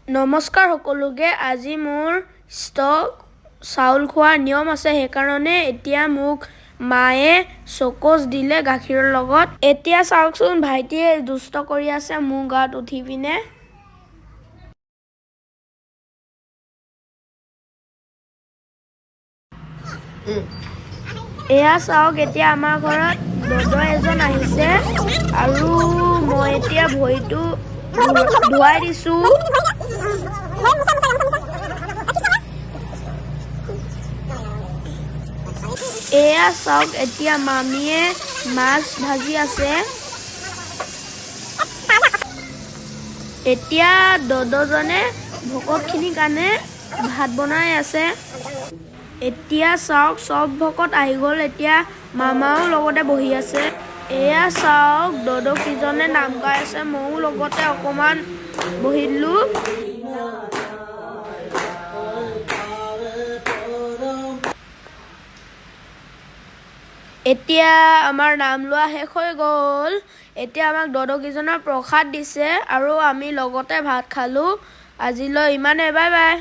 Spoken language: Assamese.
নমস্কাৰ সকলোকে। আজি মোৰ ষ্টক চাউল খোৱাৰ নিয়ম আছে, সেইকাৰণে এতিয়া মোক মায়ে চকোজ দিলে গাখীৰৰ লগত। এতিয়া চাওকচোন, ভাইটিয়ে দুষ্ট কৰি আছে মোৰ গাত উঠি পিনে। এয়া চাওক, এতিয়া আমাৰ ঘৰত দদ এজন আহিছে আৰু মই এতিয়া ভৰিটো ধুৱাই দিছো। এয়া চাওক, এতিয়া মামীয়ে মাছ ভাজি আছে। এতিয়া দদজনে ভকতখিনিৰ কাৰণে ভাত বনাই আছে। এতিয়া চাওক, চব ভকত আহি গ'ল, এতিয়া মামাও লগতে বহি আছে। এয়া চাওক, দদকিজনে নাম গাই আছে, ময়ো লগতে অকণমান বহি দিলোঁ। এতিয়া আমাৰ নাম লোৱা শেষ হৈ গ'ল। এতিয়া আমাক দদকিজনৰ প্ৰসাদ দিছে আৰু আমি লগতে ভাত খালোঁ। আজিলৈ ইমানে, বাই বাই।